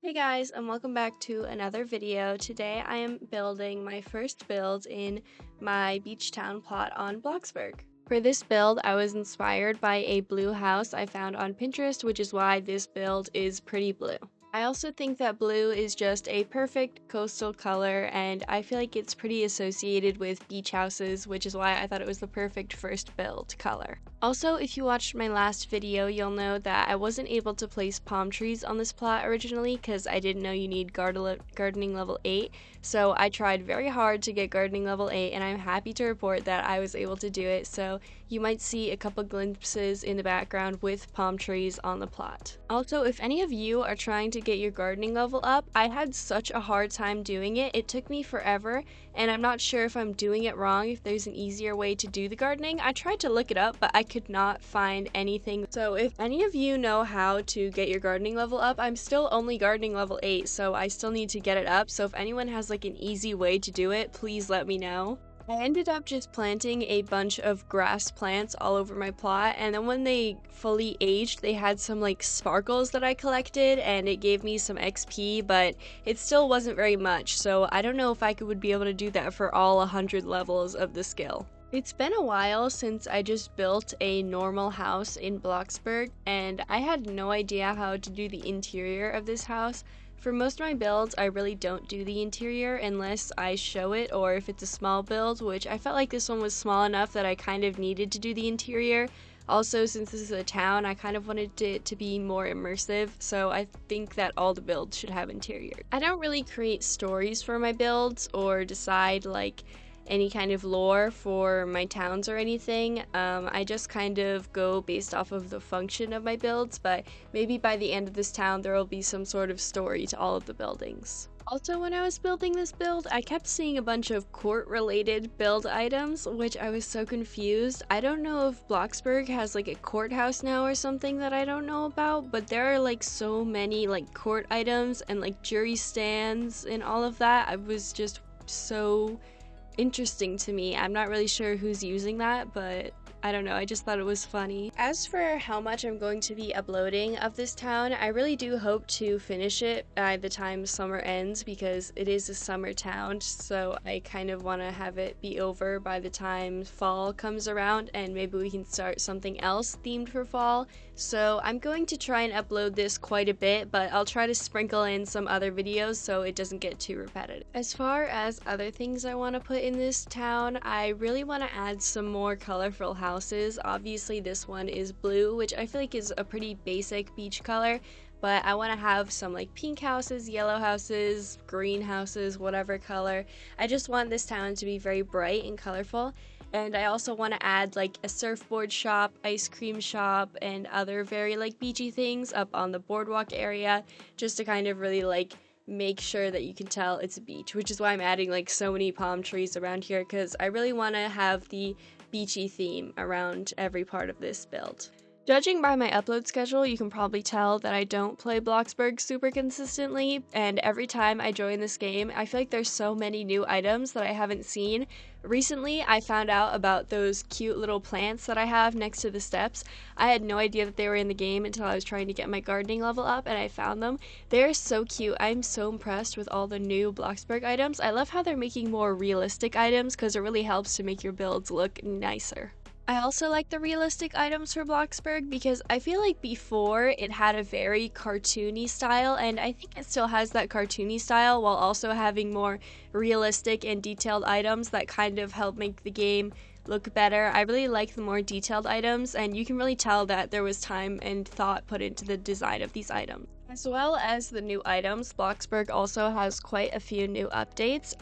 Hey guys, and welcome back to another video. Today I am building my first build in my beach town plot on Bloxburg. For this build, I was inspired by a blue house I found on Pinterest, which is why this build is pretty blue. I also think that blue is just a perfect coastal color, and I feel like it's pretty associated with beach houses, which is why I thought it was the perfect first build color. Also, if you watched my last video, you'll know that I wasn't able to place palm trees on this plot originally because I didn't know you need gardening level 8, so I tried very hard to get gardening level 8, and I'm happy to report that I was able to do it, so you might see a couple glimpses in the background with palm trees on the plot. Also, if any of you are trying to get your gardening level up, I had such a hard time doing it. It took me forever, and I'm not sure if I'm doing it wrong, if there's an easier way to do the gardening. I tried to look it up, but I could not find anything. So if any of you know how to get your gardening level up, I'm still only gardening level 8, so I still need to get it up. So if anyone has like an easy way to do it, please let me know. I ended up just planting a bunch of grass plants all over my plot, and then when they fully aged, they had some like sparkles that I collected, and it gave me some XP, but it still wasn't very much, so I don't know if I would be able to do that for all 100 levels of the skill. It's been a while since I just built a normal house in Bloxburg, and I had no idea how to do the interior of this house. For most of my builds, I really don't do the interior unless I show it, or if it's a small build, which I felt like this one was small enough that I kind of needed to do the interior. Also, since this is a town, I kind of wanted it to be more immersive, so I think that all the builds should have interior. I don't really create stories for my builds or decide like any kind of lore for my towns or anything. I just kind of go based off of the function of my builds, but maybe by the end of this town there will be some sort of story to all of the buildings. Also, when I was building this build, I kept seeing a bunch of court-related build items, which I was so confused. I don't know if Bloxburg has like a courthouse now or something that I don't know about, but there are like so many like court items and like jury stands and all of that. I was just so interesting to me. I'm not really sure who's using that, but I don't know, I just thought it was funny. As for how much I'm going to be uploading of this town, I really do hope to finish it by the time summer ends because it is a summer town, so I kind of want to have it be over by the time fall comes around, and maybe we can start something else themed for fall. So I'm going to try and upload this quite a bit, but I'll try to sprinkle in some other videos so it doesn't get too repetitive. As far as other things I want to put in this town, I really want to add some more colorful houses. Obviously this one is blue, which I feel like is a pretty basic beach color, but I want to have some like pink houses, yellow houses, green houses, whatever color. I just want this town to be very bright and colorful. And I also want to add like a surfboard shop, ice cream shop, and other very like beachy things up on the boardwalk area, just to kind of really like make sure that you can tell it's a beach, which is why I'm adding like so many palm trees around here, because I really want to have the beachy theme around every part of this build. Judging by my upload schedule, you can probably tell that I don't play Bloxburg super consistently, and every time I join this game, I feel like there's so many new items that I haven't seen. Recently, I found out about those cute little plants that I have next to the steps. I had no idea that they were in the game until I was trying to get my gardening level up, and I found them. They're so cute. I'm so impressed with all the new Bloxburg items. I love how they're making more realistic items because it really helps to make your builds look nicer. I also like the realistic items for Bloxburg because I feel like before it had a very cartoony style, and I think it still has that cartoony style while also having more realistic and detailed items that kind of help make the game look better. I really like the more detailed items, and you can really tell that there was time and thought put into the design of these items. As well as the new items, Bloxburg also has quite a few new updates.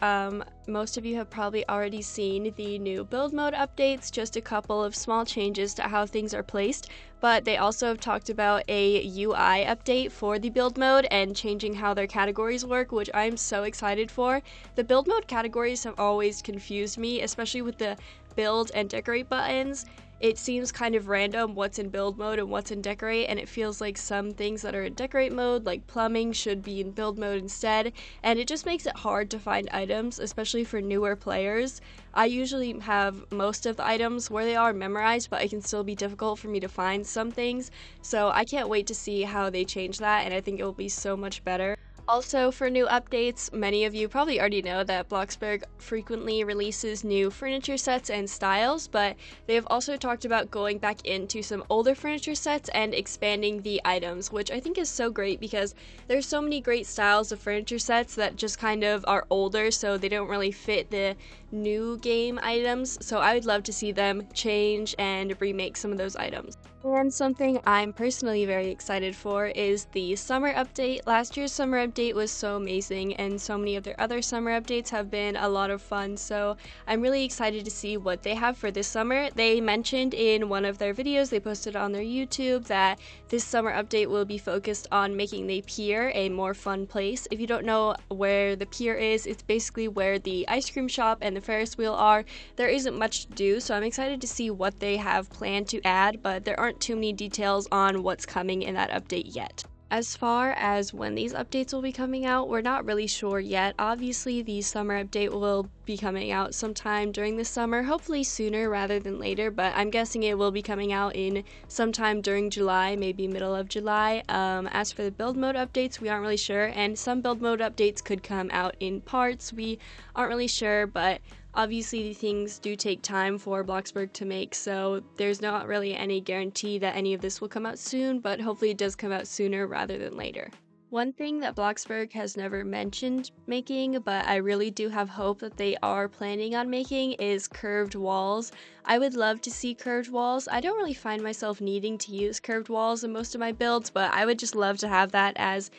Most of you have probably already seen the new build mode updates, just a couple of small changes to how things are placed, but they also have talked about a UI update for the build mode and changing how their categories work, which I'm so excited for. The build mode categories have always confused me, especially with the build and decorate buttons. It seems kind of random what's in build mode and what's in decorate, and it feels like some things that are in decorate mode, like plumbing, should be in build mode instead, and it just makes it hard to find items, especially for newer players. I usually have most of the items where they are memorized, but it can still be difficult for me to find some things, so I can't wait to see how they change that, and I think it will be so much better. Also, for new updates, many of you probably already know that Bloxburg frequently releases new furniture sets and styles, but they have also talked about going back into some older furniture sets and expanding the items, which I think is so great because there's so many great styles of furniture sets that just kind of are older, so they don't really fit the new game items. So I would love to see them change and remake some of those items. And something I'm personally very excited for is the summer update. Last year's summer update was so amazing, and so many of their other summer updates have been a lot of fun, so I'm really excited to see what they have for this summer. They mentioned in one of their videos they posted on their YouTube that this summer update will be focused on making the pier a more fun place. If you don't know where the pier is, it's basically where the ice cream shop and the Ferris wheel are. There isn't much to do, so I'm excited to see what they have planned to add, but there aren't too many details on what's coming in that update yet. As far as when these updates will be coming out, we're not really sure yet. Obviously, the summer update will be coming out sometime during the summer, hopefully sooner rather than later, but I'm guessing it will be coming out in sometime during July, maybe middle of July. As for the build mode updates, we aren't really sure, and some build mode updates could come out in parts. We aren't really sure, but obviously, things do take time for Bloxburg to make, so there's not really any guarantee that any of this will come out soon, but hopefully it does come out sooner rather than later. One thing that Bloxburg has never mentioned making, but I really do have hope that they are planning on making, is curved walls. I would love to see curved walls. I don't really find myself needing to use curved walls in most of my builds, but I would just love to have that as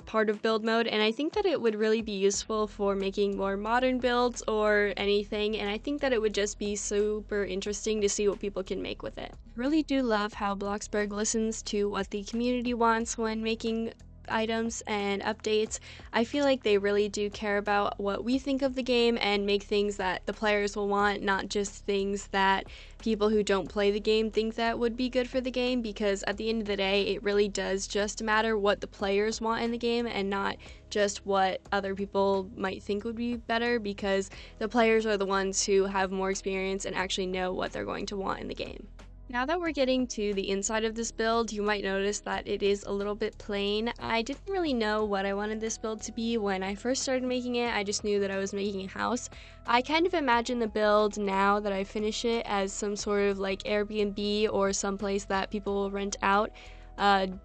part of build mode, and I think that it would really be useful for making more modern builds or anything, and I think that it would just be super interesting to see what people can make with it. I really do love how Bloxburg listens to what the community wants when making items and updates. I feel like they really do care about what we think of the game and make things that the players will want, not just things that people who don't play the game think that would be good for the game, because at the end of the day, it really does just matter what the players want in the game and not just what other people might think would be better, because the players are the ones who have more experience and actually know what they're going to want in the game. Now that we're getting to the inside of this build, you might notice that it is a little bit plain. I didn't really know what I wanted this build to be when I first started making it. I just knew that I was making a house. I kind of imagine the build now that I finish it as some sort of like Airbnb or someplace that people will rent out,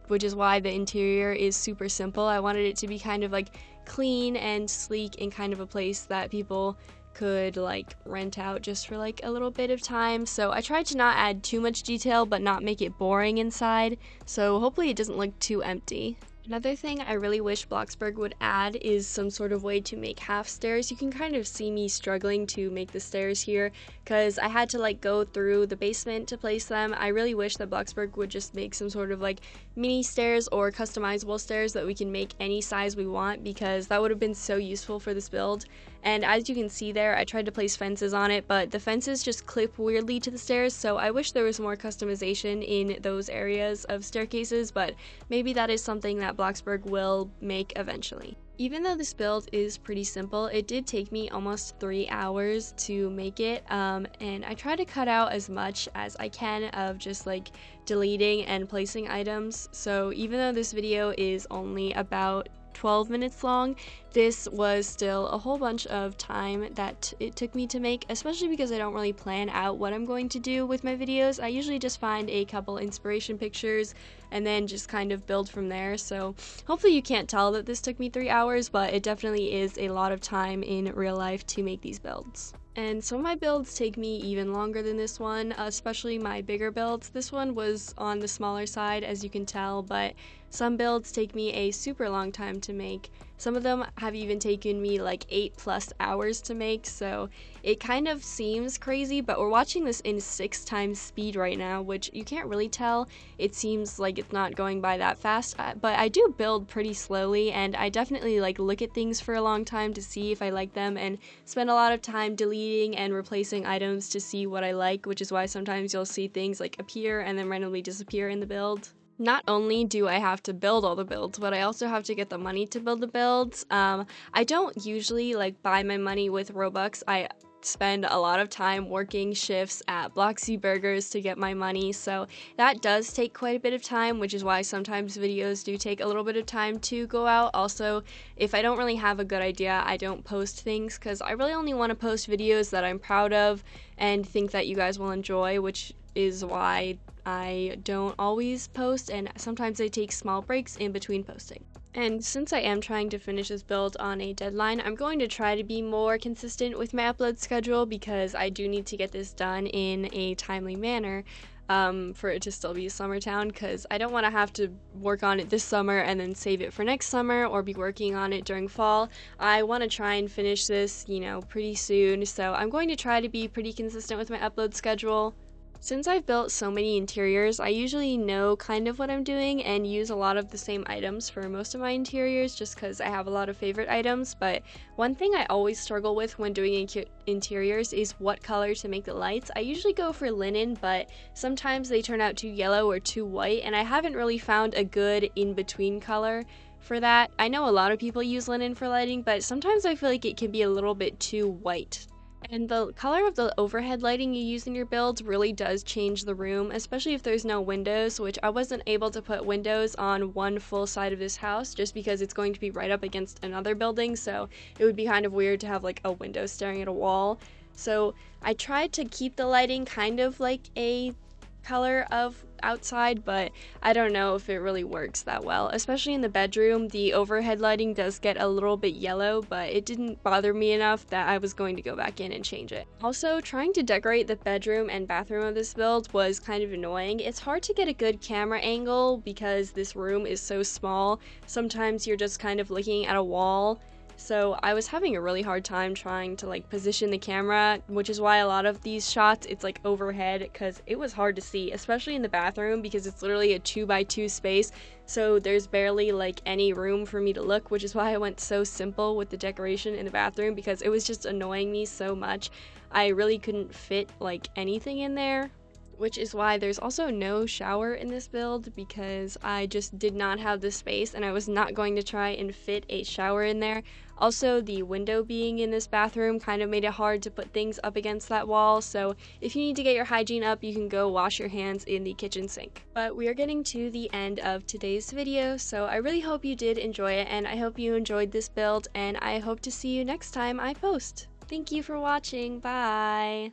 which is why the interior is super simple. I wanted it to be kind of like clean and sleek and kind of a place that people could like rent out just for like a little bit of time. So I tried to not add too much detail but not make it boring inside, so hopefully it doesn't look too empty. Another thing I really wish Bloxburg would add is some sort of way to make half stairs. You can kind of see me struggling to make the stairs here because I had to like go through the basement to place them. I really wish that Bloxburg would just make some sort of like mini stairs or customizable stairs that we can make any size we want, because that would have been so useful for this build. And as you can see there, I tried to place fences on it, but the fences just clip weirdly to the stairs, so I wish there was more customization in those areas of staircases, but maybe that is something that Bloxburg will make eventually. Even though this build is pretty simple, it did take me almost 3 hours to make it, and I try to cut out as much as I can of just like deleting and placing items. So even though this video is only about 12 minutes long, this was still a whole bunch of time that it took me to make, especially because I don't really plan out what I'm going to do with my videos. I usually just find a couple inspiration pictures and then just kind of build from there. So hopefully you can't tell that this took me 3 hours, but it definitely is a lot of time in real life to make these builds. And some of my builds take me even longer than this one, especially my bigger builds. This one was on the smaller side, as you can tell, but some builds take me a super long time to make. Some of them have even taken me like 8+ hours to make, so it kind of seems crazy, but we're watching this in 6 times speed right now, which you can't really tell. It seems like it's not going by that fast, but I do build pretty slowly, and I definitely like look at things for a long time to see if I like them, and spend a lot of time deleting and replacing items to see what I like, which is why sometimes you'll see things like appear and then randomly disappear in the build. Not only do I have to build all the builds, but I also have to get the money to build the builds. I don't usually like buy my money with Robux. I spend a lot of time working shifts at Bloxy Burgers to get my money, so that does take quite a bit of time, which is why sometimes videos do take a little bit of time to go out. Also, if I don't really have a good idea, I don't post things because I really only want to post videos that I'm proud of and think that you guys will enjoy, which is why I don't always post, and sometimes I take small breaks in between posting. And since I am trying to finish this build on a deadline, I'm going to try to be more consistent with my upload schedule because I do need to get this done in a timely manner for it to still be a summer town, because I don't want to have to work on it this summer and then save it for next summer or be working on it during fall. I want to try and finish this, pretty soon, so I'm going to try to be pretty consistent with my upload schedule. Since I've built so many interiors, I usually know kind of what I'm doing and use a lot of the same items for most of my interiors just because I have a lot of favorite items, but one thing I always struggle with when doing interiors is what color to make the lights. I usually go for linen, but sometimes they turn out too yellow or too white, and I haven't really found a good in-between color for that. I know a lot of people use linen for lighting, but sometimes I feel like it can be a little bit too white. And the color of the overhead lighting you use in your builds really does change the room, especially if there's no windows, which I wasn't able to put windows on one full side of this house just because it's going to be right up against another building, so it would be kind of weird to have like a window staring at a wall. So I tried to keep the lighting kind of like a color of outside, but I don't know if it really works that well. Especially in the bedroom, the overhead lighting does get a little bit yellow, but it didn't bother me enough that I was going to go back in and change it. Also, trying to decorate the bedroom and bathroom of this build was kind of annoying. It's hard to get a good camera angle because this room is so small. Sometimes you're just kind of looking at a wall. So I was having a really hard time trying to position the camera, which is why a lot of these shots it's overhead, because it was hard to see, especially in the bathroom because it's literally a 2x2 space, so there's barely any room for me to look, which is why I went so simple with the decoration in the bathroom because it was just annoying me so much. I really couldn't fit anything in there. Which is why there's also no shower in this build because I just did not have the space and I was not going to try and fit a shower in there. Also, the window being in this bathroom kind of made it hard to put things up against that wall, so if you need to get your hygiene up, you can go wash your hands in the kitchen sink. But we are getting to the end of today's video, so I really hope you did enjoy it, and I hope you enjoyed this build, and I hope to see you next time I post. Thank you for watching. Bye!